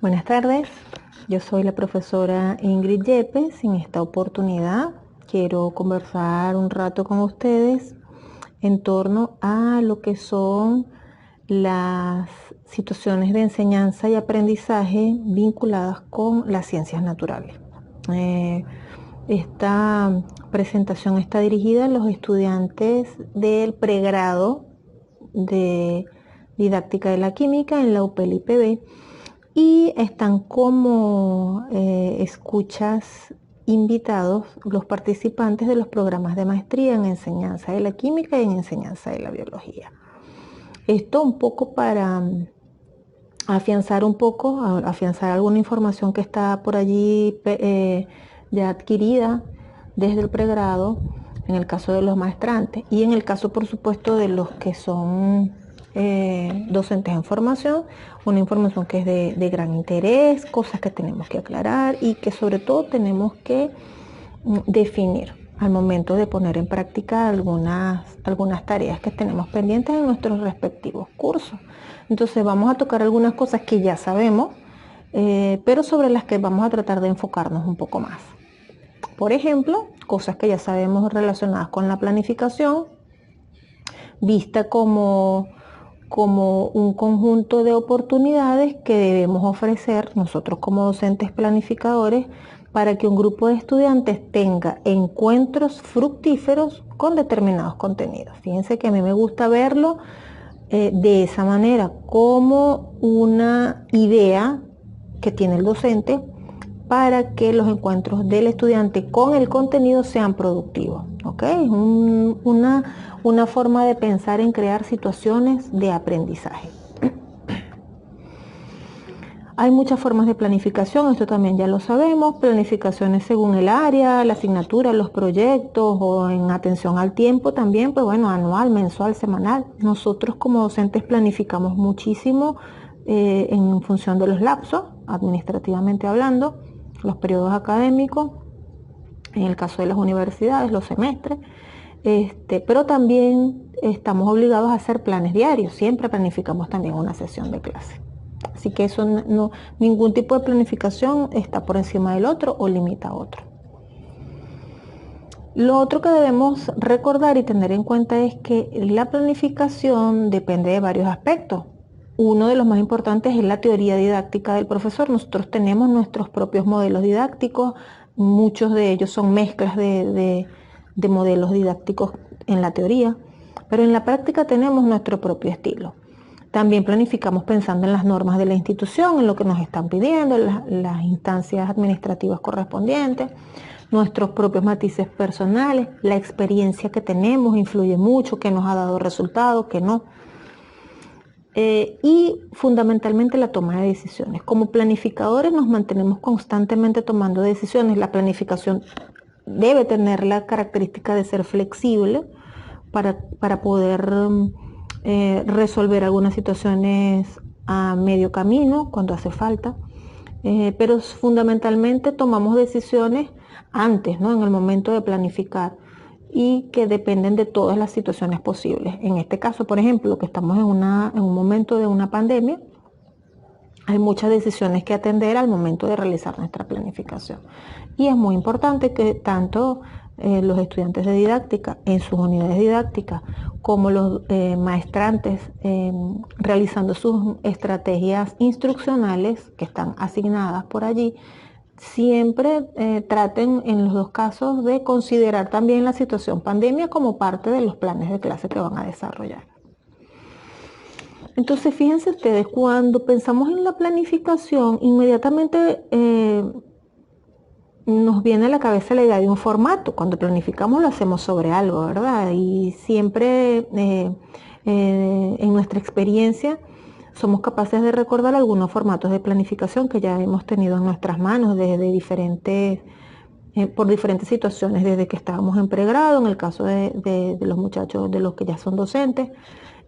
Buenas tardes, yo soy la profesora Ingrid Yepes. En esta oportunidad quiero conversar un rato con ustedes en torno a lo que son las situaciones de enseñanza y aprendizaje vinculadas con las ciencias naturales. Esta presentación está dirigida a los estudiantes del pregrado de didáctica de la química en la UPEL IPB y están como escuchas invitados los participantes de los programas de maestría en enseñanza de la química y en enseñanza de la biología. Esto un poco para afianzar alguna información que está por allí ya adquirida desde el pregrado, en el caso de los maestrantes, y en el caso, por supuesto, de los que son docentes en formación, una información que es de gran interés, cosas que tenemos que aclarar y que sobre todo tenemos que definir al momento de poner en práctica algunas tareas que tenemos pendientes en nuestros respectivos cursos. Entonces vamos a tocar algunas cosas que ya sabemos, pero sobre las que vamos a tratar de enfocarnos un poco más. Por ejemplo, cosas que ya sabemos relacionadas con la planificación, vista como un conjunto de oportunidades que debemos ofrecer nosotros como docentes planificadores para que un grupo de estudiantes tenga encuentros fructíferos con determinados contenidos. Fíjense que a mí me gusta verlo de esa manera, como una idea que tiene el docente para que los encuentros del estudiante con el contenido sean productivos, ¿ok? Es una forma de pensar en crear situaciones de aprendizaje. Hay muchas formas de planificación, esto también ya lo sabemos, planificaciones según el área, la asignatura, los proyectos o en atención al tiempo también, pues bueno, anual, mensual, semanal. Nosotros como docentes planificamos muchísimo en función de los lapsos, administrativamente hablando, los periodos académicos, en el caso de las universidades, los semestres, pero también estamos obligados a hacer planes diarios, siempre planificamos también una sesión de clase. Así que eso ningún tipo de planificación está por encima del otro o limita a otro. Lo otro que debemos recordar y tener en cuenta es que la planificación depende de varios aspectos. Uno de los más importantes es la teoría didáctica del profesor. Nosotros tenemos nuestros propios modelos didácticos, muchos de ellos son mezclas de modelos didácticos en la teoría, pero en la práctica tenemos nuestro propio estilo. También planificamos pensando en las normas de la institución, en lo que nos están pidiendo, las instancias administrativas correspondientes, nuestros propios matices personales, la experiencia que tenemos influye mucho, que nos ha dado resultados, que no. Y fundamentalmente la toma de decisiones. Como planificadores nos mantenemos constantemente tomando decisiones. La planificación debe tener la característica de ser flexible para poder resolver algunas situaciones a medio camino cuando hace falta, pero fundamentalmente tomamos decisiones antes, ¿no? En el momento de planificar, y que dependen de todas las situaciones posibles. En este caso, por ejemplo, que estamos en un momento de una pandemia, hay muchas decisiones que atender al momento de realizar nuestra planificación. Y es muy importante que tanto los estudiantes de didáctica en sus unidades didácticas como los maestrantes realizando sus estrategias instruccionales que están asignadas por allí, siempre traten en los dos casos de considerar también la situación pandemia como parte de los planes de clase que van a desarrollar. Entonces, fíjense ustedes, cuando pensamos en la planificación, inmediatamente nos viene a la cabeza la idea de un formato. Cuando planificamos lo hacemos sobre algo, ¿verdad? Y siempre en nuestra experiencia somos capaces de recordar algunos formatos de planificación que ya hemos tenido en nuestras manos por diferentes situaciones, desde que estábamos en pregrado, en el caso de los muchachos, de los que ya son docentes,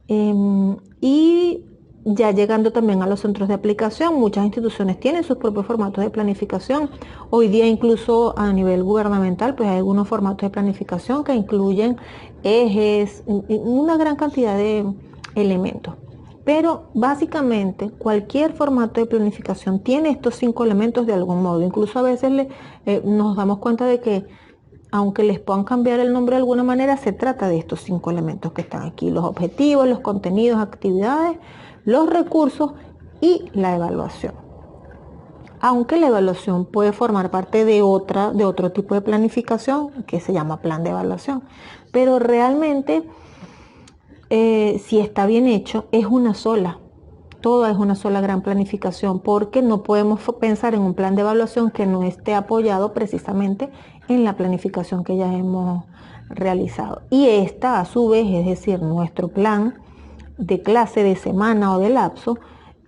y ya llegando también a los centros de aplicación. Muchas instituciones tienen sus propios formatos de planificación. Hoy día incluso a nivel gubernamental pues hay algunos formatos de planificación que incluyen ejes, una gran cantidad de elementos Pero básicamente cualquier formato de planificación tiene estos 5 elementos de algún modo. Incluso a veces nos damos cuenta de que aunque les puedan cambiar el nombre de alguna manera, se trata de estos 5 elementos que están aquí: los objetivos, los contenidos, actividades, los recursos y la evaluación. Aunque la evaluación puede formar parte de otro tipo de planificación que se llama plan de evaluación. Pero realmente, si está bien hecho, es una sola. Toda es una sola gran planificación, porque no podemos pensar en un plan de evaluación que no esté apoyado precisamente en la planificación que ya hemos realizado. Y esta, a su vez, es decir, nuestro plan de clase, de semana o de lapso,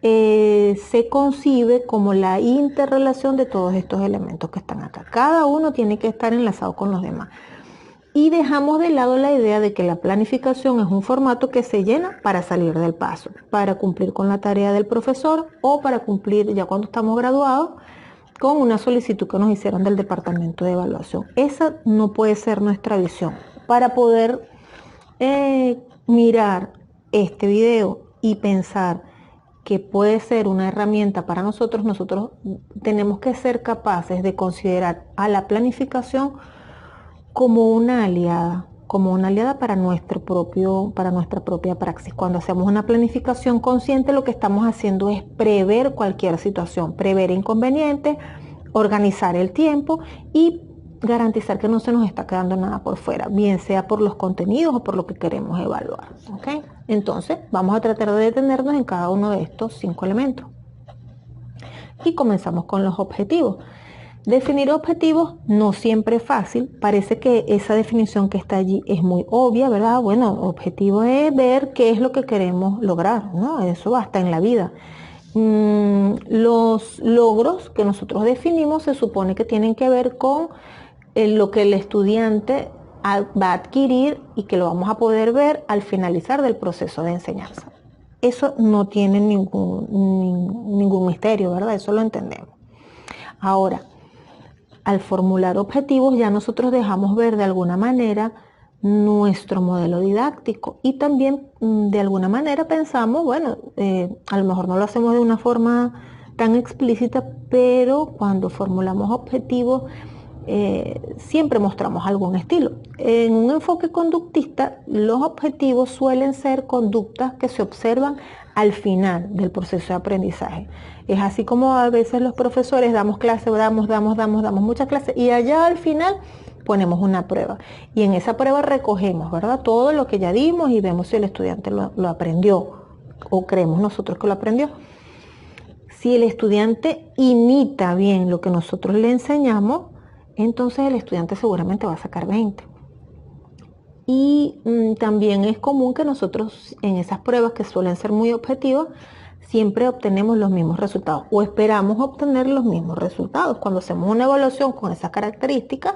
se concibe como la interrelación de todos estos elementos que están acá. Cada uno tiene que estar enlazado con los demás. Y dejamos de lado la idea de que la planificación es un formato que se llena para salir del paso, para cumplir con la tarea del profesor o para cumplir, ya cuando estamos graduados, con una solicitud que nos hicieron del departamento de evaluación. Esa no puede ser nuestra visión. Para poder mirar este video y pensar que puede ser una herramienta para nosotros tenemos que ser capaces de considerar a la planificación como una aliada para nuestra propia praxis. Cuando hacemos una planificación consciente, lo que estamos haciendo es prever cualquier situación, prever inconvenientes, organizar el tiempo y garantizar que no se nos está quedando nada por fuera, bien sea por los contenidos o por lo que queremos evaluar. ¿Okay? Entonces, vamos a tratar de detenernos en cada uno de estos 5 elementos. Y comenzamos con los objetivos. Definir objetivos no siempre es fácil. Parece que esa definición que está allí es muy obvia, ¿verdad? Bueno, objetivo es ver qué es lo que queremos lograr, ¿no? Eso basta en la vida. Los logros que nosotros definimos se supone que tienen que ver con lo que el estudiante va a adquirir y que lo vamos a poder ver al finalizar del proceso de enseñanza. Eso no tiene ningún misterio, ¿verdad? Eso lo entendemos. Ahora, al formular objetivos ya nosotros dejamos ver de alguna manera nuestro modelo didáctico y también de alguna manera pensamos, bueno, a lo mejor no lo hacemos de una forma tan explícita, pero cuando formulamos objetivos siempre mostramos algún estilo. En un enfoque conductista, los objetivos suelen ser conductas que se observan al final del proceso de aprendizaje. Es así como a veces los profesores damos clases, damos muchas clases y allá al final ponemos una prueba. Y en esa prueba recogemos, ¿verdad? Todo lo que ya dimos y vemos si el estudiante lo aprendió o creemos nosotros que lo aprendió. Si el estudiante imita bien lo que nosotros le enseñamos, entonces el estudiante seguramente va a sacar 20. Y también es común que nosotros en esas pruebas que suelen ser muy objetivas, siempre obtenemos los mismos resultados o esperamos obtener los mismos resultados. Cuando hacemos una evaluación con esas características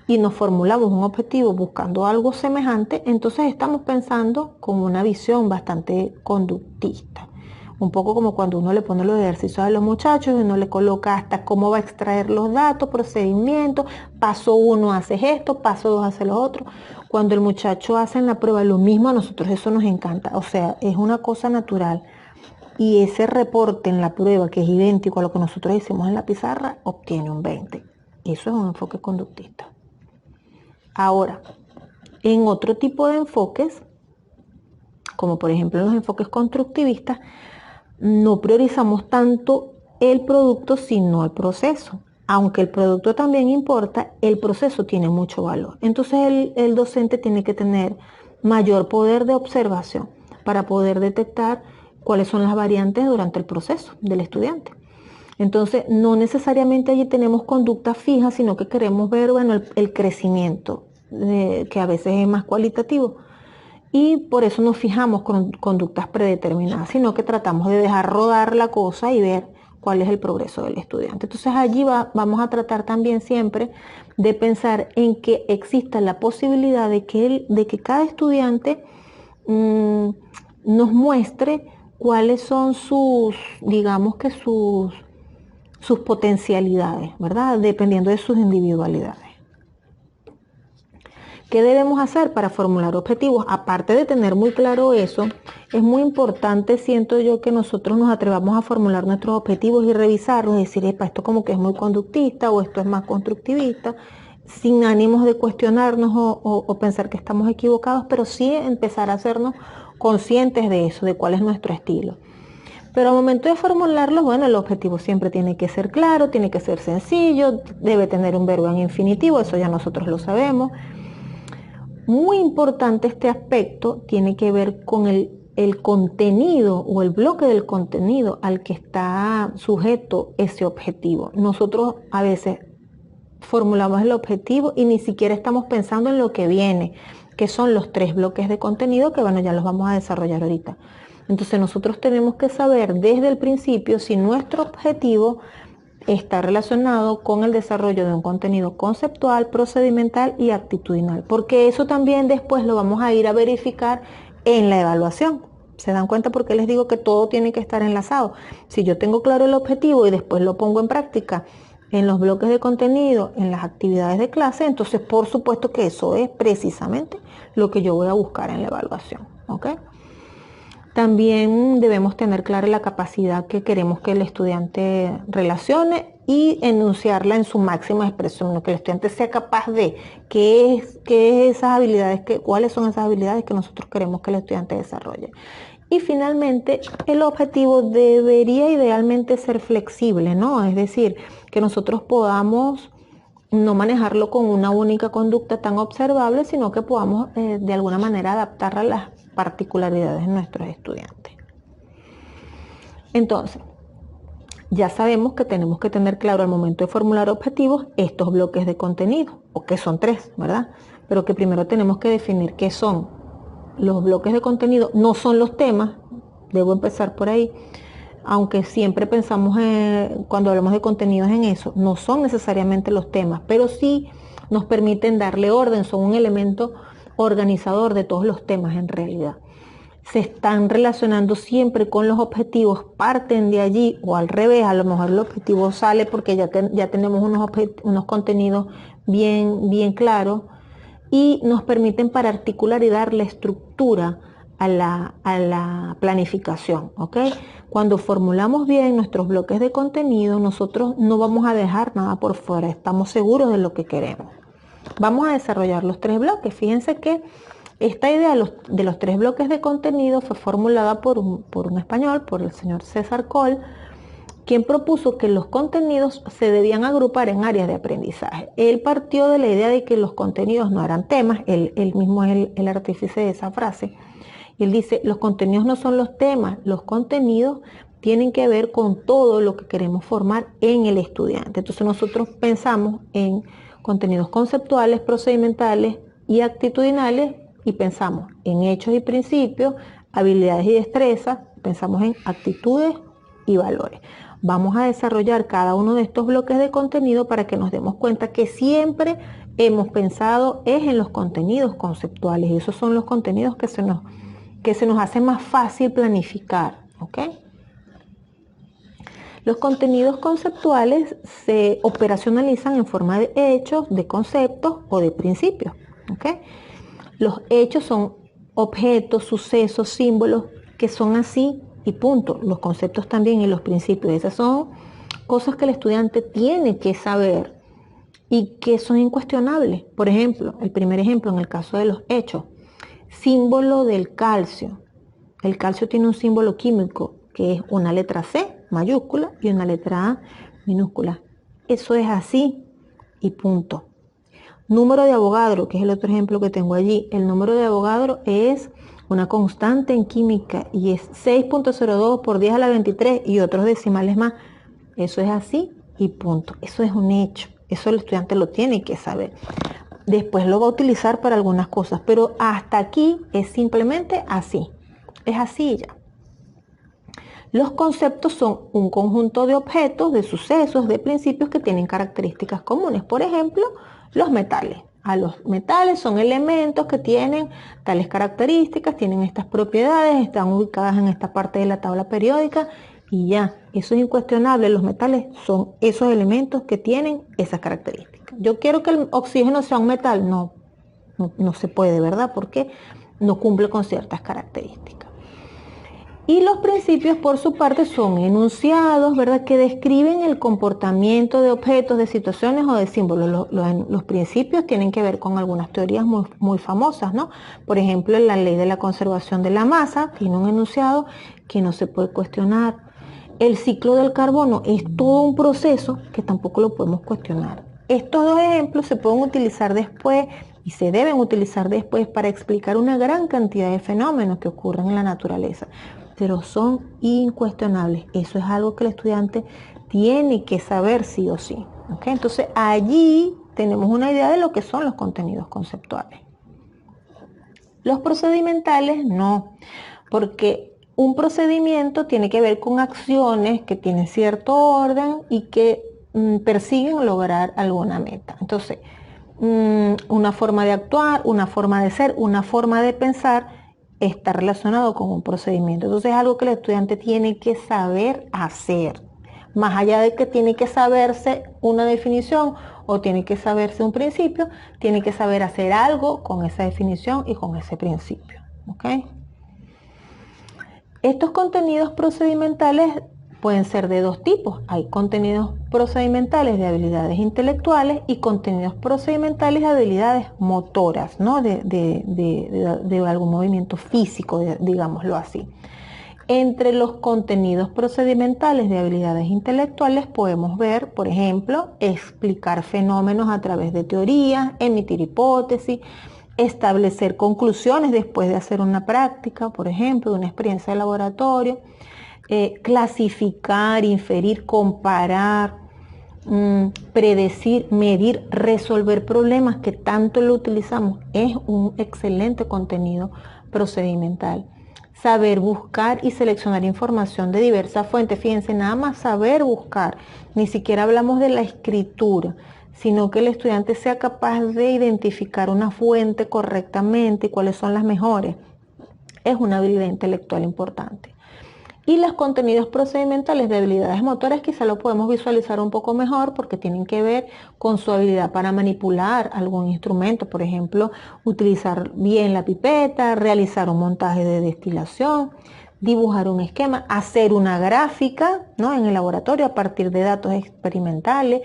y nos formulamos un objetivo buscando algo semejante, entonces estamos pensando con una visión bastante conductista. Un poco como cuando uno le pone los ejercicios a los muchachos y uno le coloca hasta cómo va a extraer los datos, procedimientos, paso 1 haces esto, paso 2 haces lo otro. Cuando el muchacho hace en la prueba lo mismo, a nosotros eso nos encanta, o sea, es una cosa natural. Y ese reporte en la prueba, que es idéntico a lo que nosotros hicimos en la pizarra, obtiene un 20. Eso es un enfoque conductista. Ahora, en otro tipo de enfoques, como por ejemplo en los enfoques constructivistas, no priorizamos tanto el producto sino el proceso. Aunque el producto también importa, el proceso tiene mucho valor. Entonces el docente tiene que tener mayor poder de observación para poder detectar cuáles son las variantes durante el proceso del estudiante. Entonces no necesariamente allí tenemos conductas fijas, sino que queremos ver, bueno, el crecimiento, que a veces es más cualitativo. Y por eso nos fijamos con conductas predeterminadas, sino que tratamos de dejar rodar la cosa y ver cuál es el progreso del estudiante. Entonces allí vamos a tratar también siempre de pensar en que exista la posibilidad de que cada estudiante nos muestre cuáles son digamos que sus potencialidades, ¿verdad? Dependiendo de sus individualidades. ¿Qué debemos hacer para formular objetivos? Aparte de tener muy claro eso, es muy importante, siento yo, que nosotros nos atrevamos a formular nuestros objetivos y revisarlos, decir, esto como que es muy conductista o esto es más constructivista, sin ánimos de cuestionarnos o pensar que estamos equivocados, pero sí empezar a hacernos conscientes de eso, de cuál es nuestro estilo. Pero al momento de formularlos, bueno, el objetivo siempre tiene que ser claro, tiene que ser sencillo, debe tener un verbo en infinitivo, eso ya nosotros lo sabemos. Muy importante este aspecto, tiene que ver con el contenido o el bloque del contenido al que está sujeto ese objetivo. Nosotros a veces formulamos el objetivo y ni siquiera estamos pensando en lo que viene, que son los 3 bloques de contenido que, bueno, ya los vamos a desarrollar ahorita. Entonces nosotros tenemos que saber desde el principio si nuestro objetivo está relacionado con el desarrollo de un contenido conceptual, procedimental y actitudinal, porque eso también después lo vamos a ir a verificar en la evaluación. ¿Se dan cuenta? Porque les digo que todo tiene que estar enlazado. Si yo tengo claro el objetivo y después lo pongo en práctica en los bloques de contenido, en las actividades de clase, entonces por supuesto que eso es precisamente lo que yo voy a buscar en la evaluación. ¿Ok? También debemos tener clara la capacidad que queremos que el estudiante relacione y enunciarla en su máxima expresión, que el estudiante sea capaz de cuáles son esas habilidades que nosotros queremos que el estudiante desarrolle. Y finalmente, el objetivo debería idealmente ser flexible, ¿no? Es decir, que nosotros podamos no manejarlo con una única conducta tan observable, sino que podamos de alguna manera adaptarla a las particularidades de nuestros estudiantes. Entonces, ya sabemos que tenemos que tener claro al momento de formular objetivos estos bloques de contenido, o que son 3, ¿verdad? Pero que primero tenemos que definir qué son los bloques de contenido, no son los temas, debo empezar por ahí, aunque siempre pensamos cuando hablamos de contenidos en eso, no son necesariamente los temas, pero sí nos permiten darle orden, son un elemento organizador de todos los temas en realidad. Se están relacionando siempre con los objetivos, parten de allí o al revés, a lo mejor el objetivo sale porque ya tenemos unos contenidos bien claros y nos permiten para articular y darle estructura a la planificación, ¿ok? Cuando formulamos bien nuestros bloques de contenido, nosotros no vamos a dejar nada por fuera, estamos seguros de lo que queremos. Vamos a desarrollar los 3 bloques. Fíjense que esta idea de los 3 bloques de contenido fue formulada por un español, por el señor César Coll, quien propuso que los contenidos se debían agrupar en áreas de aprendizaje. Él partió de la idea de que los contenidos no eran temas, él mismo es el artífice de esa frase. Y él dice, los contenidos no son los temas, los contenidos tienen que ver con todo lo que queremos formar en el estudiante. Entonces nosotros pensamos en contenidos conceptuales, procedimentales y actitudinales y pensamos en hechos y principios, habilidades y destrezas, pensamos en actitudes y valores. Vamos a desarrollar cada uno de estos bloques de contenido para que nos demos cuenta que siempre hemos pensado en los contenidos conceptuales y esos son los contenidos que se nos hace más fácil planificar, ¿ok? Los contenidos conceptuales se operacionalizan en forma de hechos, de conceptos o de principios, ¿ok? Los hechos son objetos, sucesos, símbolos que son así y punto. Los conceptos también y los principios. Esas son cosas que el estudiante tiene que saber y que son incuestionables. Por ejemplo, el primer ejemplo en el caso de los hechos. Símbolo del calcio. El calcio tiene un símbolo químico que es una letra C mayúscula y una letra A minúscula. Eso es así y punto. Número de Avogadro, que es el otro ejemplo que tengo allí. El número de Avogadro es una constante en química y es 6.02 por 10 a la 23 y otros decimales más. Eso es así y punto. Eso es un hecho. Eso el estudiante lo tiene que saber. Después lo va a utilizar para algunas cosas, pero hasta aquí es simplemente así. Es así ya. Los conceptos son un conjunto de objetos, de sucesos, de principios que tienen características comunes. Por ejemplo, los metales. Los metales son elementos que tienen tales características, tienen estas propiedades, están ubicadas en esta parte de la tabla periódica y ya, eso es incuestionable. Los metales son esos elementos que tienen esas características. Yo quiero que el oxígeno sea un metal, no. no se puede, ¿verdad? Porque no cumple con ciertas características. Y los principios, por su parte, son enunciados, ¿verdad?, que describen el comportamiento de objetos, de situaciones o de símbolos. Los principios tienen que ver con algunas teorías muy famosas, ¿no? Por ejemplo, la ley de la conservación de la masa tiene un enunciado que no se puede cuestionar. El ciclo del carbono es todo un proceso que tampoco lo podemos cuestionar. Estos dos ejemplos se pueden utilizar después y se deben utilizar después para explicar una gran cantidad de fenómenos que ocurren en la naturaleza, pero son incuestionables. Eso es algo que el estudiante tiene que saber sí o sí. ¿Okay? Entonces allí tenemos una idea de lo que son los contenidos conceptuales. Los procedimentales no, porque un procedimiento tiene que ver con acciones que tienen cierto orden y que persiguen lograr alguna meta. Entonces, una forma de actuar, una forma de ser, una forma de pensar está relacionado con un procedimiento. Entonces es algo que el estudiante tiene que saber hacer. Más allá de que tiene que saberse una definición o tiene que saberse un principio, tiene que saber hacer algo con esa definición y con ese principio. ¿Okay? Estos contenidos procedimentales pueden ser de dos tipos. Hay contenidos procedimentales de habilidades intelectuales y contenidos procedimentales de habilidades motoras, ¿no? de algún movimiento físico, digámoslo así. Entre los contenidos procedimentales de habilidades intelectuales podemos ver, por ejemplo, explicar fenómenos a través de teorías, emitir hipótesis, establecer conclusiones después de hacer una práctica, por ejemplo, de una experiencia de laboratorio, clasificar, inferir, comparar, predecir, medir, resolver problemas que tanto lo utilizamos. Es un excelente contenido procedimental. Saber buscar y seleccionar información de diversas fuentes. Fíjense, nada más saber buscar, ni siquiera hablamos de la escritura, sino que el estudiante sea capaz de identificar una fuente correctamente y cuáles son las mejores. Es una habilidad intelectual importante. Y los contenidos procedimentales de habilidades motoras quizá lo podemos visualizar un poco mejor porque tienen que ver con su habilidad para manipular algún instrumento, por ejemplo, utilizar bien la pipeta, realizar un montaje de destilación, dibujar un esquema, hacer una gráfica, ¿no?, en el laboratorio a partir de datos experimentales,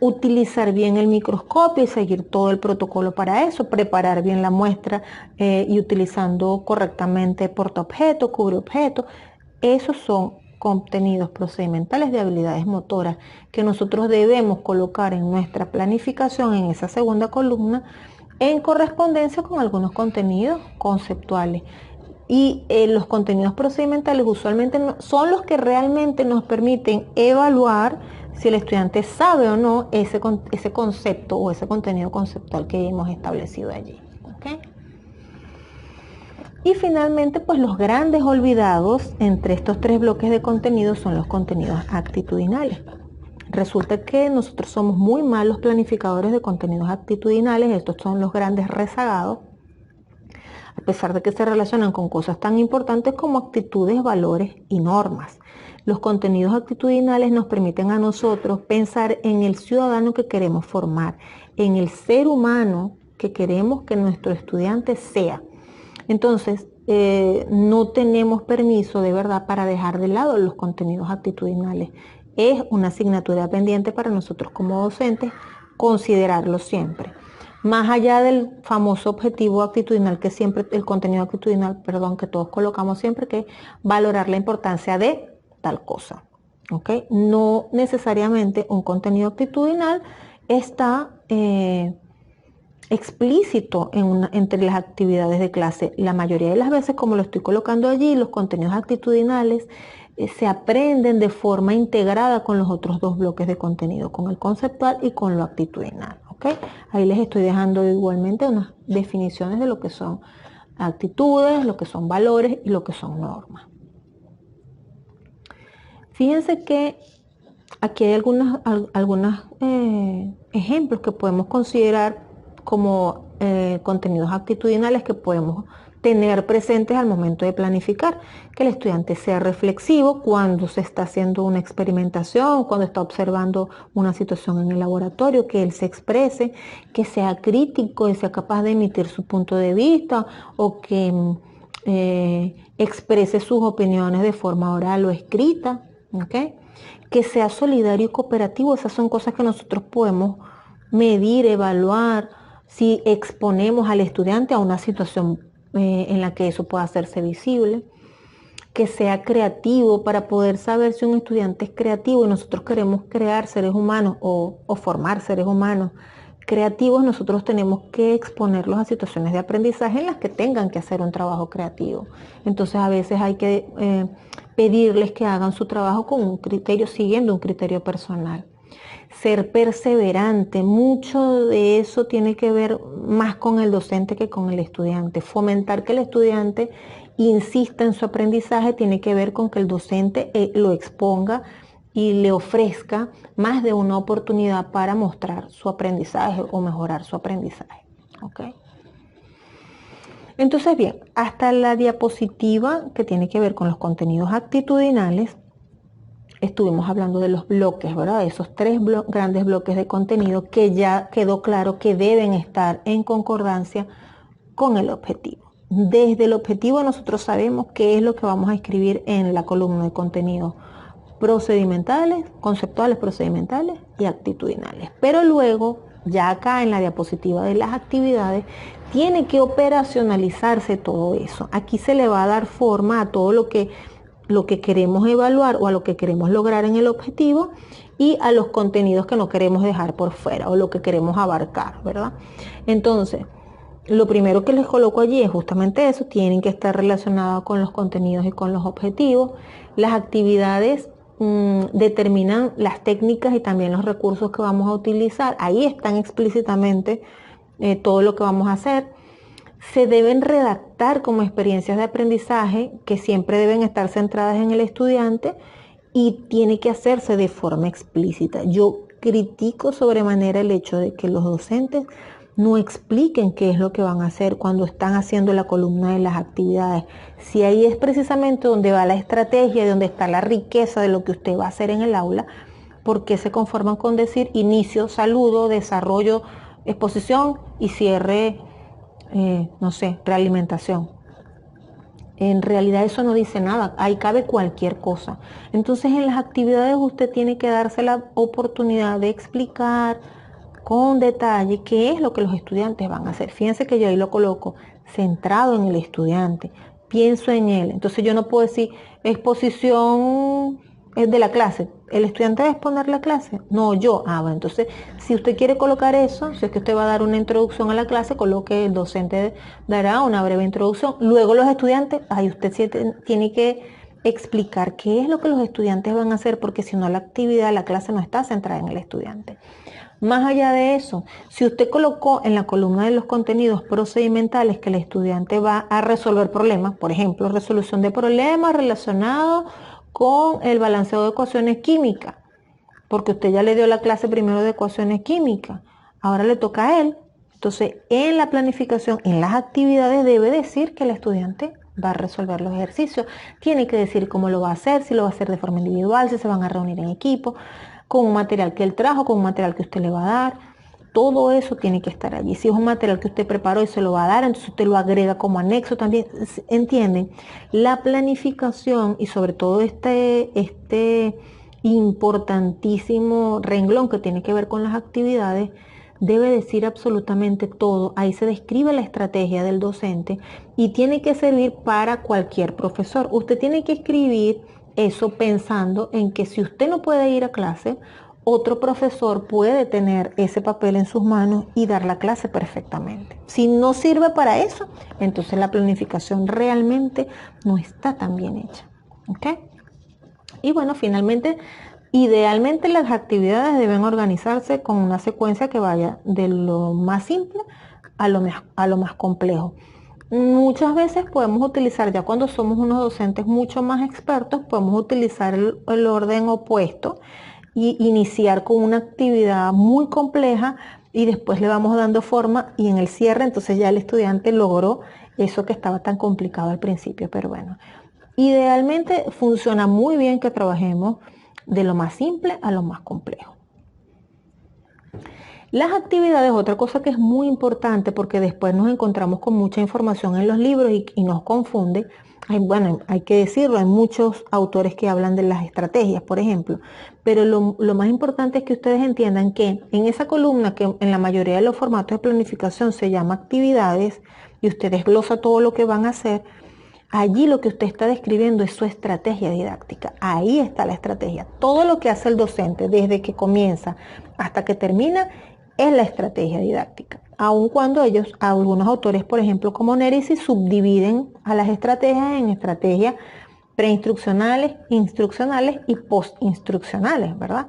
utilizar bien el microscopio y seguir todo el protocolo para eso, preparar bien la muestra y utilizando correctamente portaobjeto, cubreobjeto. Esos son contenidos procedimentales de habilidades motoras que nosotros debemos colocar en nuestra planificación en esa segunda columna en correspondencia con algunos contenidos conceptuales. Y los contenidos procedimentales usualmente son los que realmente nos permiten evaluar si el estudiante sabe o no ese concepto o ese contenido conceptual que hemos establecido allí. ¿Okay? Y finalmente, pues los grandes olvidados entre estos tres bloques de contenidos son los contenidos actitudinales. Resulta que nosotros somos muy malos planificadores de contenidos actitudinales. Estos son los grandes rezagados, a pesar de que se relacionan con cosas tan importantes como actitudes, valores y normas. Los contenidos actitudinales nos permiten a nosotros pensar en el ciudadano que queremos formar, en el ser humano que queremos que nuestro estudiante sea. Entonces, no tenemos permiso de verdad para dejar de lado los contenidos actitudinales. Es una asignatura pendiente para nosotros como docentes considerarlo siempre. Más allá del famoso objetivo actitudinal que siempre, el contenido actitudinal, perdón, que todos colocamos siempre, que es valorar la importancia de tal cosa. ¿Okay? No necesariamente un contenido actitudinal está explícito entre las actividades de clase. La mayoría de las veces, como lo estoy colocando allí, los contenidos actitudinales se aprenden de forma integrada con los otros dos bloques de contenido, con el conceptual y con lo actitudinal. ¿Okay? Ahí les estoy dejando igualmente unas definiciones de lo que son actitudes, lo que son valores y lo que son normas. Fíjense que aquí hay algunos ejemplos que podemos considerar como contenidos actitudinales que podemos tener presentes al momento de planificar, que el estudiante sea reflexivo cuando se está haciendo una experimentación, cuando está observando una situación en el laboratorio, que él se exprese, que sea crítico y sea capaz de emitir su punto de vista o que exprese sus opiniones de forma oral o escrita, ¿ok? Que sea solidario y cooperativo. Esas son cosas que nosotros podemos medir, evaluar, si exponemos al estudiante a una situación en la que eso pueda hacerse visible. Que sea creativo, para poder saber si un estudiante es creativo y nosotros queremos crear seres humanos o formar seres humanos creativos, nosotros tenemos que exponerlos a situaciones de aprendizaje en las que tengan que hacer un trabajo creativo. Entonces a veces hay que pedirles que hagan su trabajo con un criterio, siguiendo un criterio personal. Ser perseverante, mucho de eso tiene que ver más con el docente que con el estudiante. Fomentar que el estudiante insista en su aprendizaje tiene que ver con que el docente lo exponga y le ofrezca más de una oportunidad para mostrar su aprendizaje o mejorar su aprendizaje. ¿Okay? Entonces, bien, hasta la diapositiva que tiene que ver con los contenidos actitudinales, estuvimos hablando de los bloques, ¿verdad? Esos tres grandes bloques de contenido que ya quedó claro que deben estar en concordancia con el objetivo. Desde el objetivo nosotros sabemos qué es lo que vamos a escribir en la columna de contenido: procedimentales, conceptuales, procedimentales y actitudinales. Pero luego, ya acá en la diapositiva de las actividades, tiene que operacionalizarse todo eso. Aquí se le va a dar forma a todo lo que queremos evaluar o a lo que queremos lograr en el objetivo y a los contenidos que no queremos dejar por fuera o lo que queremos abarcar, ¿verdad? Entonces, lo primero que les coloco allí es justamente eso: tienen que estar relacionados con los contenidos y con los objetivos. Las actividades determinan las técnicas y también los recursos que vamos a utilizar. Ahí están explícitamente todo lo que vamos a hacer. Se deben redactar como experiencias de aprendizaje que siempre deben estar centradas en el estudiante y tiene que hacerse de forma explícita. Yo critico sobremanera el hecho de que los docentes no expliquen qué es lo que van a hacer cuando están haciendo la columna de las actividades. Si ahí es precisamente donde va la estrategia, donde está la riqueza de lo que usted va a hacer en el aula, ¿por qué se conforman con decir inicio, saludo, desarrollo, exposición y cierre, no sé, realimentación? En realidad eso no dice nada, ahí cabe cualquier cosa. Entonces en las actividades usted tiene que darse la oportunidad de explicar con detalle qué es lo que los estudiantes van a hacer. Fíjense que yo ahí lo coloco centrado en el estudiante, pienso en él. Entonces yo no puedo decir exposición de la clase, el estudiante va a exponer la clase, no yo. Bueno, entonces si usted quiere colocar eso, si es que usted va a dar una introducción a la clase, coloque: el docente dará una breve introducción, luego los estudiantes, usted tiene que explicar qué es lo que los estudiantes van a hacer, porque si no la actividad, la clase no está centrada en el estudiante. Más allá de eso, si usted colocó en la columna de los contenidos procedimentales que el estudiante va a resolver problemas, por ejemplo, resolución de problemas relacionados con el balanceo de ecuaciones químicas, porque usted ya le dio la clase primero de ecuaciones químicas, ahora le toca a él. Entonces, en la planificación, en las actividades, debe decir que el estudiante va a resolver los ejercicios, tiene que decir cómo lo va a hacer, si lo va a hacer de forma individual, si se van a reunir en equipo, con un material que él trajo, con un material que usted le va a dar. Todo eso tiene que estar allí. Si es un material que usted preparó y se lo va a dar, entonces usted lo agrega como anexo también. ¿Entienden? La planificación y sobre todo este importantísimo renglón que tiene que ver con las actividades debe decir absolutamente todo. Ahí se describe la estrategia del docente y tiene que servir para cualquier profesor. Usted tiene que escribir eso pensando en que si usted no puede ir a clase, otro profesor puede tener ese papel en sus manos y dar la clase perfectamente. Si no sirve para eso, entonces la planificación realmente no está tan bien hecha. ¿Ok? Y bueno, finalmente, idealmente las actividades deben organizarse con una secuencia que vaya de lo más simple a lo más complejo. Muchas veces podemos utilizar, ya cuando somos unos docentes mucho más expertos, podemos utilizar el orden opuesto y iniciar con una actividad muy compleja y después le vamos dando forma y en el cierre entonces ya el estudiante logró eso que estaba tan complicado al principio, pero bueno. Idealmente funciona muy bien que trabajemos de lo más simple a lo más complejo. Las actividades, otra cosa que es muy importante porque después nos encontramos con mucha información en los libros y nos confunde. Bueno, hay que decirlo, hay muchos autores que hablan de las estrategias, por ejemplo, pero lo más importante es que ustedes entiendan que en esa columna, que en la mayoría de los formatos de planificación se llama actividades, y usted desglosa todo lo que van a hacer, allí lo que usted está describiendo es su estrategia didáctica. Ahí está la estrategia. Todo lo que hace el docente desde que comienza hasta que termina es la estrategia didáctica. Aun cuando algunos autores, por ejemplo, como Nerisi, subdividen a las estrategias en estrategias preinstruccionales, instruccionales y postinstruccionales, ¿verdad?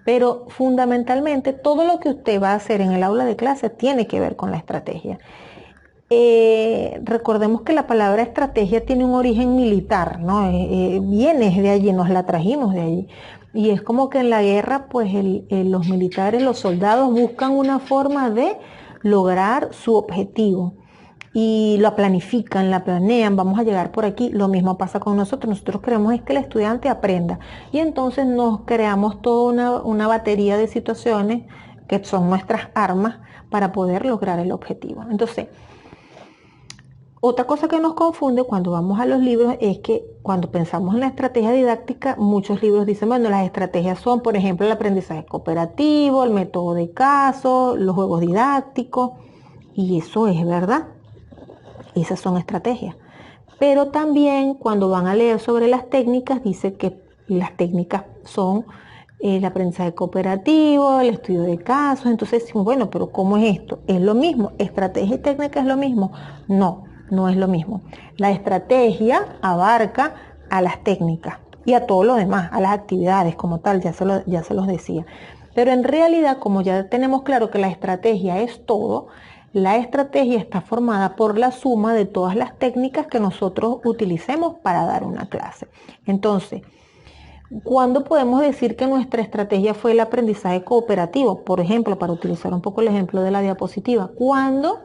Pero fundamentalmente todo lo que usted va a hacer en el aula de clase tiene que ver con la estrategia. Recordemos que la palabra estrategia tiene un origen militar, ¿no? Viene de allí, nos la trajimos de allí. Y es como que en la guerra, pues los militares, los soldados buscan una forma de lograr su objetivo. Y la planifican, la planean, vamos a llegar por aquí. Lo mismo pasa con nosotros. Nosotros queremos es que el estudiante aprenda. Y entonces nos creamos toda una batería de situaciones que son nuestras armas para poder lograr el objetivo. Entonces, otra cosa que nos confunde cuando vamos a los libros es que cuando pensamos en la estrategia didáctica, muchos libros dicen, bueno, las estrategias son, por ejemplo, el aprendizaje cooperativo, el método de caso, los juegos didácticos, y eso es verdad. Esas son estrategias. Pero también cuando van a leer sobre las técnicas, dice que las técnicas son el aprendizaje cooperativo, el estudio de casos. Entonces decimos, bueno, pero ¿cómo es esto? ¿Es lo mismo? ¿Estrategia y técnica es lo mismo? No, no es lo mismo. La estrategia abarca a las técnicas y a todo lo demás, a las actividades como tal, ya se los decía. Pero en realidad, como ya tenemos claro que la estrategia es todo, la estrategia está formada por la suma de todas las técnicas que nosotros utilicemos para dar una clase. Entonces, ¿cuándo podemos decir que nuestra estrategia fue el aprendizaje cooperativo? Por ejemplo, para utilizar un poco el ejemplo de la diapositiva, cuando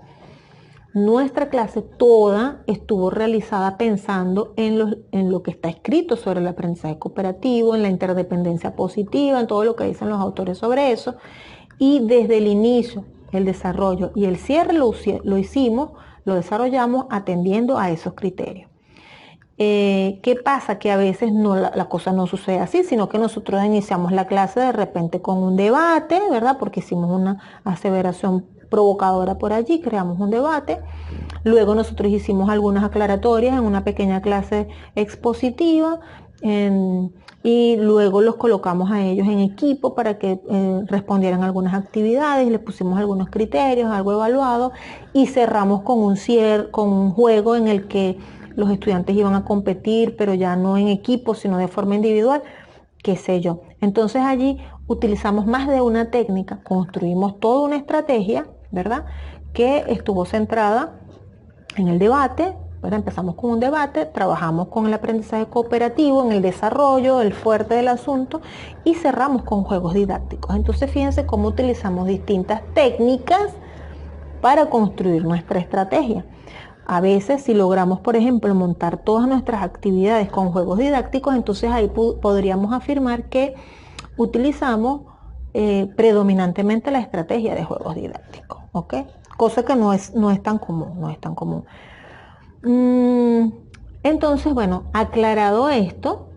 nuestra clase toda estuvo realizada pensando en lo que está escrito sobre el aprendizaje cooperativo, en la interdependencia positiva, en todo lo que dicen los autores sobre eso, y desde el inicio, el desarrollo y el cierre lo desarrollamos atendiendo a esos criterios. ¿Qué pasa? Que a veces la cosa no sucede así, sino que nosotros iniciamos la clase de repente con un debate, ¿verdad? Porque hicimos una aseveración provocadora por allí, creamos un debate. Luego nosotros hicimos algunas aclaratorias en una pequeña clase expositiva y luego los colocamos a ellos en equipo para que respondieran algunas actividades, les pusimos algunos criterios, algo evaluado y cerramos con un juego en el que los estudiantes iban a competir, pero ya no en equipo, sino de forma individual, qué sé yo. Entonces allí utilizamos más de una técnica, construimos toda una estrategia, ¿verdad? Que estuvo centrada en el debate, ¿verdad? Empezamos con un debate, trabajamos con el aprendizaje cooperativo, en el desarrollo, el fuerte del asunto, y cerramos con juegos didácticos. Entonces fíjense cómo utilizamos distintas técnicas para construir nuestra estrategia. A veces si logramos, por ejemplo, montar todas nuestras actividades con juegos didácticos, entonces ahí podríamos afirmar que utilizamos predominantemente la estrategia de juegos didácticos, ¿ok? Cosa que no es tan común, Entonces, bueno, aclarado esto,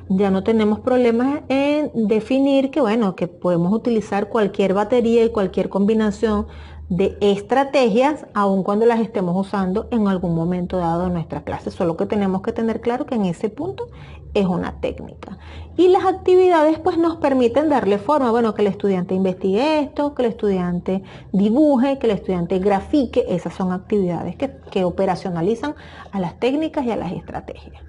ya no tenemos problemas en definir que, bueno, que podemos utilizar cualquier batería y cualquier combinación de estrategias, aun cuando las estemos usando en algún momento dado en nuestra clase. Solo que tenemos que tener claro que en ese punto es una técnica. Y las actividades pues nos permiten darle forma, bueno, que el estudiante investigue esto, que el estudiante dibuje, que el estudiante grafique. Esas son actividades que operacionalizan a las técnicas y a las estrategias.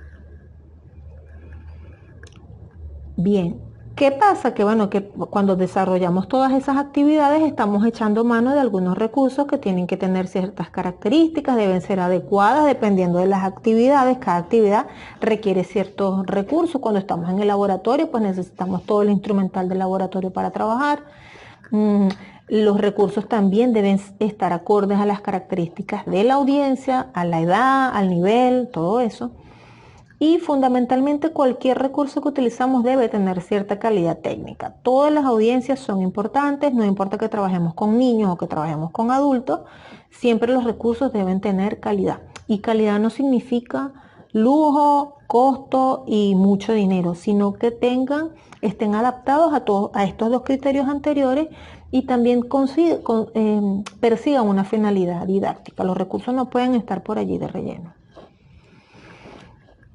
Bien, ¿qué pasa? Que bueno, que cuando desarrollamos todas esas actividades estamos echando mano de algunos recursos que tienen que tener ciertas características, deben ser adecuadas dependiendo de las actividades. Cada actividad requiere ciertos recursos. Cuando estamos en el laboratorio, pues necesitamos todo el instrumental del laboratorio para trabajar. Los recursos también deben estar acordes a las características de la audiencia, a la edad, al nivel, todo eso. Y fundamentalmente cualquier recurso que utilizamos debe tener cierta calidad técnica. Todas las audiencias son importantes, no importa que trabajemos con niños o que trabajemos con adultos, siempre los recursos deben tener calidad. Y calidad no significa lujo, costo y mucho dinero, sino que estén adaptados a estos dos criterios anteriores y también persigan una finalidad didáctica. Los recursos no pueden estar por allí de relleno.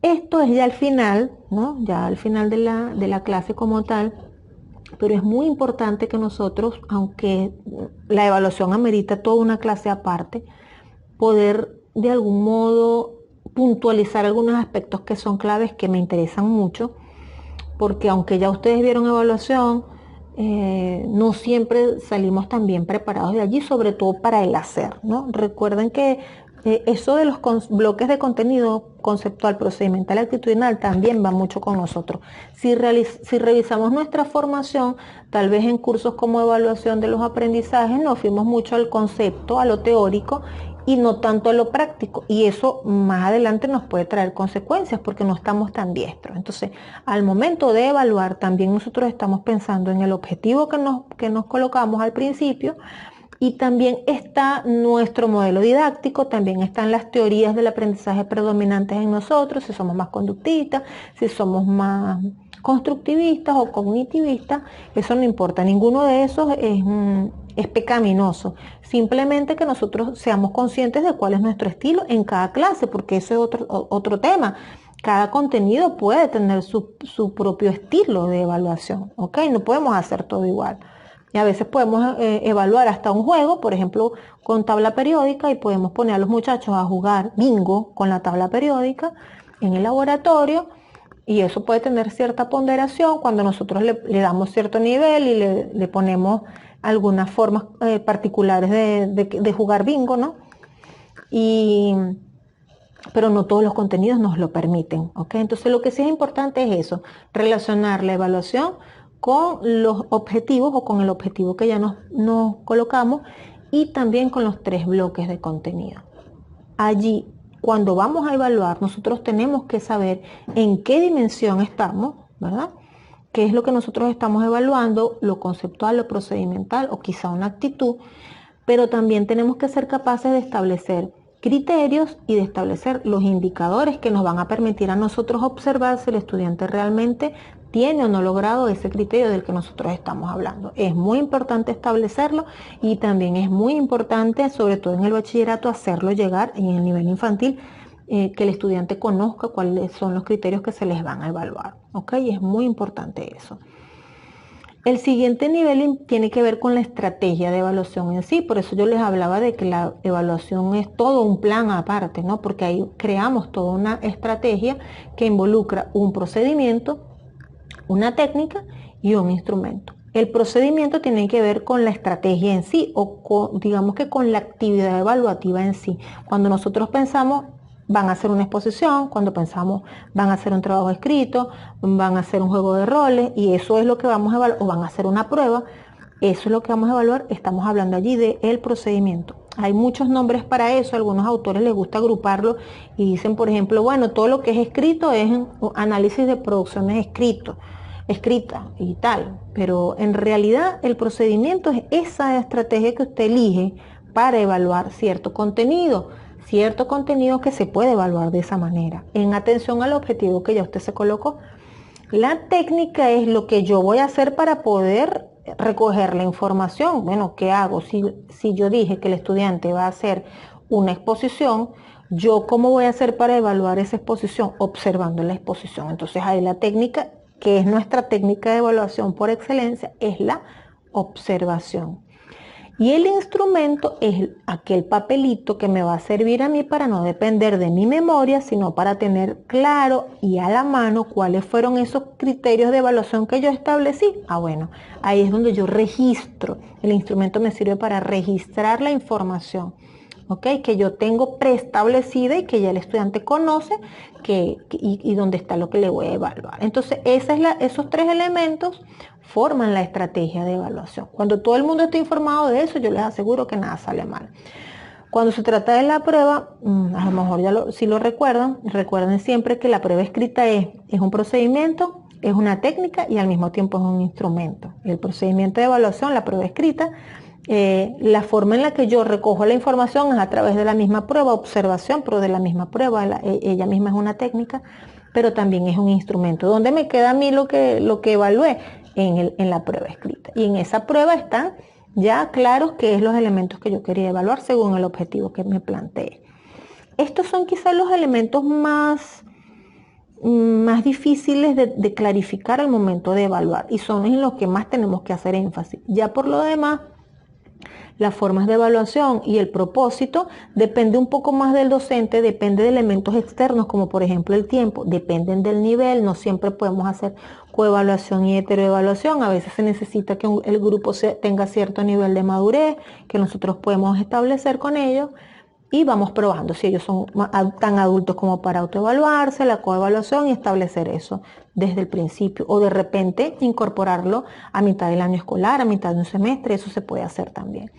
Esto es ya al final, ¿no? Ya al final de la clase como tal, pero es muy importante que nosotros, aunque la evaluación amerita toda una clase aparte, poder de algún modo puntualizar algunos aspectos que son claves que me interesan mucho, porque aunque ya ustedes vieron evaluación, no siempre salimos tan bien preparados de allí, sobre todo para el hacer, ¿no? Recuerden que eso de los bloques de contenido conceptual, procedimental y actitudinal también va mucho con nosotros. Si revisamos nuestra formación, tal vez en cursos como evaluación de los aprendizajes nos fuimos mucho al concepto, a lo teórico y no tanto a lo práctico, y eso más adelante nos puede traer consecuencias porque no estamos tan diestros. Entonces, al momento de evaluar, también nosotros estamos pensando en el objetivo que nos colocamos al principio, y también está nuestro modelo didáctico, también están las teorías del aprendizaje predominantes en nosotros, si somos más conductistas, si somos más constructivistas o cognitivistas, eso no importa, ninguno de esos es pecaminoso, simplemente que nosotros seamos conscientes de cuál es nuestro estilo en cada clase, porque eso es otro tema. Cada contenido puede tener su propio estilo de evaluación, ¿ok? No podemos hacer todo igual. Y a veces podemos evaluar hasta un juego, por ejemplo, con tabla periódica, y podemos poner a los muchachos a jugar bingo con la tabla periódica en el laboratorio, y eso puede tener cierta ponderación cuando nosotros le damos cierto nivel y le ponemos algunas formas particulares de jugar bingo, ¿no? Pero no todos los contenidos nos lo permiten, ¿ok? Entonces lo que sí es importante es eso, relacionar la evaluación con los objetivos o con el objetivo que ya nos colocamos, y también con los 3 bloques de contenido. Allí, cuando vamos a evaluar, nosotros tenemos que saber en qué dimensión estamos, ¿verdad? ¿Qué es lo que nosotros estamos evaluando? Lo conceptual, lo procedimental o quizá una actitud, pero también tenemos que ser capaces de establecer criterios y de establecer los indicadores que nos van a permitir a nosotros observar si el estudiante realmente tiene o no logrado ese criterio del que nosotros estamos hablando. Es muy importante establecerlo, y también es muy importante, sobre todo en el bachillerato, hacerlo llegar en el nivel infantil, que el estudiante conozca cuáles son los criterios que se les van a evaluar, ¿ok? Y es muy importante eso. El siguiente nivel tiene que ver con la estrategia de evaluación en sí, por eso yo les hablaba de que la evaluación es todo un plan aparte, ¿no? Porque ahí creamos toda una estrategia que involucra un procedimiento, una técnica y un instrumento. El procedimiento tiene que ver con la estrategia en sí, o digamos que con la actividad evaluativa en sí. Cuando nosotros pensamos, van a hacer una exposición, cuando pensamos van a hacer un trabajo escrito, van a hacer un juego de roles, y eso es lo que vamos a evaluar, o van a hacer una prueba, eso es lo que vamos a evaluar. Estamos hablando allí del procedimiento. Hay muchos nombres para eso, a algunos autores les gusta agruparlo y dicen, por ejemplo, bueno, todo lo que es escrito es análisis de producciones escritas y tal, pero en realidad el procedimiento es esa estrategia que usted elige para evaluar cierto contenido que se puede evaluar de esa manera, en atención al objetivo que ya usted se colocó. La técnica es lo que yo voy a hacer para poder recoger la información. Bueno, ¿qué hago? Si yo dije que el estudiante va a hacer una exposición, ¿yo cómo voy a hacer para evaluar esa exposición? Observando la exposición. Entonces ahí la técnica, que es nuestra técnica de evaluación por excelencia, es la observación. Y el instrumento es aquel papelito que me va a servir a mí para no depender de mi memoria, sino para tener claro y a la mano cuáles fueron esos criterios de evaluación que yo establecí. Bueno, ahí es donde yo registro. El instrumento me sirve para registrar la información. ¿ok? Que yo tengo preestablecida y que ya el estudiante conoce y dónde está lo que le voy a evaluar. Entonces, esos 3 elementos forman la estrategia de evaluación. Cuando todo el mundo esté informado de eso, yo les aseguro que nada sale mal. Cuando se trata de la prueba, a lo mejor si lo recuerden siempre que la prueba escrita es un procedimiento, es una técnica y al mismo tiempo es un instrumento. El procedimiento de evaluación, la prueba escrita, la forma en la que yo recojo la información es a través de la misma prueba, observación, pero de la misma prueba, ella misma es una técnica, pero también es un instrumento. ¿Dónde me queda a mí lo que evalué? En la prueba escrita. Y en esa prueba están ya claros qué es los elementos que yo quería evaluar según el objetivo que me planteé. Estos son quizás los elementos más difíciles de clarificar al momento de evaluar y son en los que más tenemos que hacer énfasis. Ya por lo demás, las formas de evaluación y el propósito depende un poco más del docente, depende de elementos externos como por ejemplo el tiempo, dependen del nivel, no siempre podemos hacer coevaluación y heteroevaluación, a veces se necesita que el grupo tenga cierto nivel de madurez que nosotros podemos establecer con ellos y vamos probando si ellos son tan adultos como para autoevaluarse, la coevaluación y establecer eso desde el principio o de repente incorporarlo a mitad del año escolar, a mitad de un semestre, eso se puede hacer también.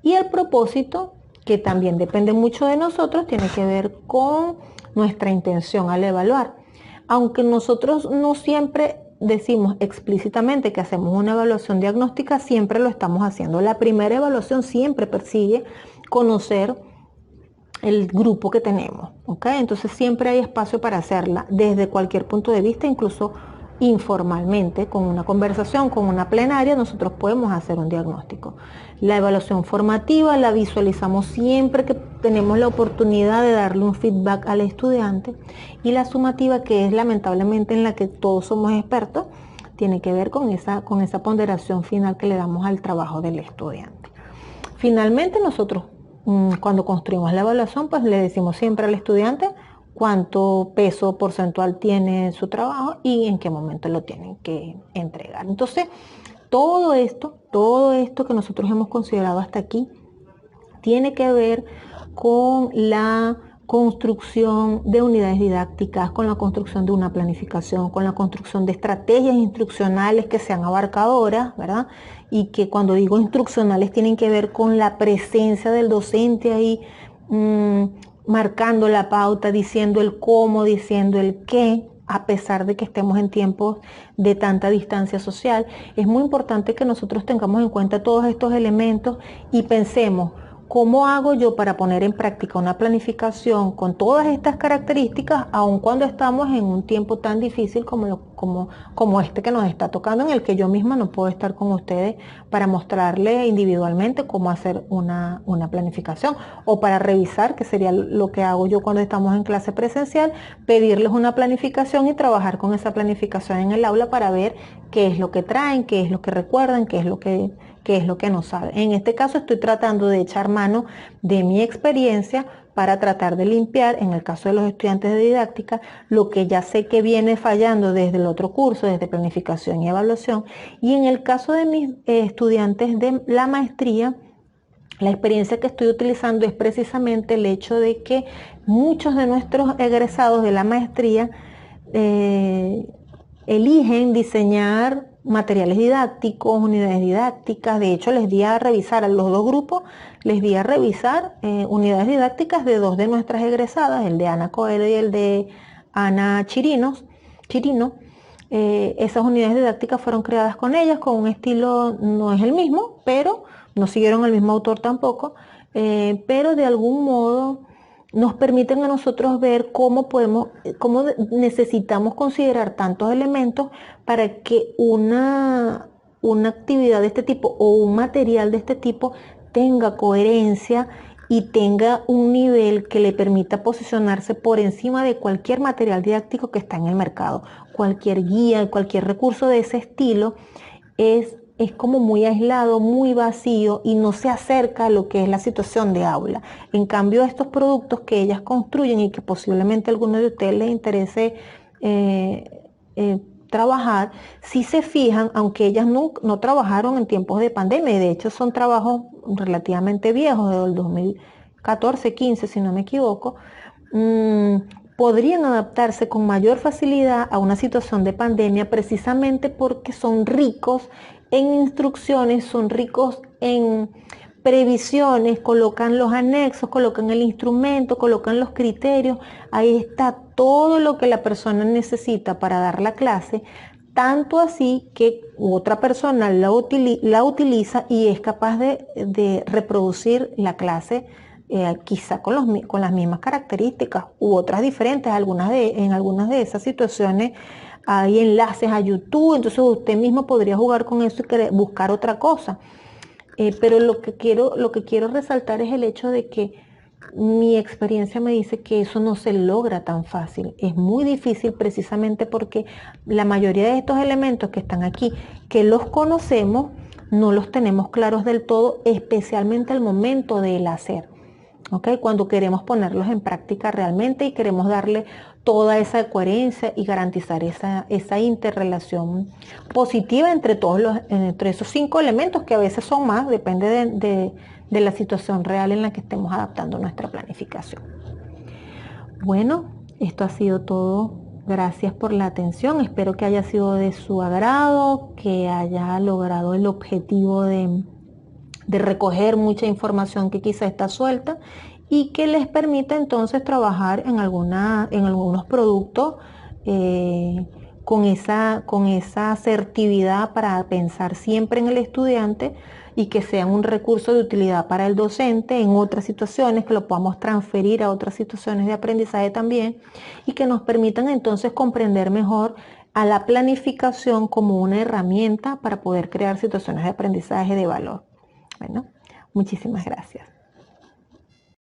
Y el propósito, que también depende mucho de nosotros, tiene que ver con nuestra intención al evaluar. Aunque nosotros no siempre decimos explícitamente que hacemos una evaluación diagnóstica, siempre lo estamos haciendo. La primera evaluación siempre persigue conocer el grupo que tenemos, ¿ok? Entonces siempre hay espacio para hacerla desde cualquier punto de vista, incluso informalmente, con una conversación, con una plenaria, nosotros podemos hacer un diagnóstico. La evaluación formativa la visualizamos siempre que tenemos la oportunidad de darle un feedback al estudiante y la sumativa, que es lamentablemente en la que todos somos expertos, tiene que ver con esa ponderación final que le damos al trabajo del estudiante. Finalmente nosotros cuando construimos la evaluación, pues le decimos siempre al estudiante cuánto peso porcentual tiene su trabajo y en qué momento lo tienen que entregar. Entonces, todo esto que nosotros hemos considerado hasta aquí, tiene que ver con la construcción de unidades didácticas, con la construcción de una planificación, con la construcción de estrategias instruccionales que sean abarcadoras, ¿verdad? Y que cuando digo instruccionales tienen que ver con la presencia del docente ahí, marcando la pauta, diciendo el cómo, diciendo el qué, a pesar de que estemos en tiempos de tanta distancia social. Es muy importante que nosotros tengamos en cuenta todos estos elementos y pensemos, ¿cómo hago yo para poner en práctica una planificación con todas estas características, aun cuando estamos en un tiempo tan difícil como este que nos está tocando, en el que yo misma no puedo estar con ustedes para mostrarles individualmente cómo hacer una planificación o para revisar, que sería lo que hago yo cuando estamos en clase presencial, pedirles una planificación y trabajar con esa planificación en el aula para ver qué es lo que traen, qué es lo que recuerdan, qué es lo que no saben. En este caso estoy tratando de echar mano de mi experiencia para tratar de limpiar, en el caso de los estudiantes de didáctica, lo que ya sé que viene fallando desde el otro curso, desde planificación y evaluación. Y en el caso de mis estudiantes de la maestría, la experiencia que estoy utilizando es precisamente el hecho de que muchos de nuestros egresados de la maestría eligen diseñar materiales didácticos, unidades didácticas. De hecho, les di a revisar a los dos grupos, unidades didácticas de dos de nuestras egresadas, el de Ana Coelho y el de Ana Chirino. Esas unidades didácticas fueron creadas con ellas, con un estilo, no es el mismo, pero no siguieron el mismo autor tampoco, pero de algún modo nos permiten a nosotros ver cómo necesitamos considerar tantos elementos para que una actividad de este tipo o un material de este tipo tenga coherencia y tenga un nivel que le permita posicionarse por encima de cualquier material didáctico que está en el mercado. Cualquier guía, cualquier recurso de ese estilo es como muy aislado, muy vacío y no se acerca a lo que es la situación de aula. En cambio, estos productos que ellas construyen y que posiblemente a alguno de ustedes les interese trabajar, si se fijan, aunque ellas no trabajaron en tiempos de pandemia, y de hecho son trabajos relativamente viejos, del 14, 15 si no me equivoco, podrían adaptarse con mayor facilidad a una situación de pandemia precisamente porque son ricos en instrucciones, son ricos en previsiones, colocan los anexos, colocan el instrumento, colocan los criterios, ahí está todo lo que la persona necesita para dar la clase, tanto así que otra persona la utiliza y es capaz de reproducir la clase quizá con las mismas características u otras diferentes. En algunas de esas situaciones hay enlaces a YouTube, entonces usted mismo podría jugar con eso y buscar otra cosa. Pero lo que quiero resaltar es el hecho de que mi experiencia me dice que eso no se logra tan fácil. Es muy difícil precisamente porque la mayoría de estos elementos que están aquí, que los conocemos, no los tenemos claros del todo, especialmente al momento del hacer. ¿Okay? Cuando queremos ponerlos en práctica realmente y queremos darle toda esa coherencia y garantizar esa interrelación positiva entre esos 5 elementos, que a veces son más, depende de la situación real en la que estemos adaptando nuestra planificación. Bueno, esto ha sido todo. Gracias por la atención. Espero que haya sido de su agrado, que haya logrado el objetivo de recoger mucha información que quizá está suelta y que les permita entonces trabajar en algunos productos con esa asertividad para pensar siempre en el estudiante y que sean un recurso de utilidad para el docente en otras situaciones, que lo podamos transferir a otras situaciones de aprendizaje también y que nos permitan entonces comprender mejor a la planificación como una herramienta para poder crear situaciones de aprendizaje de valor. Bueno, muchísimas gracias.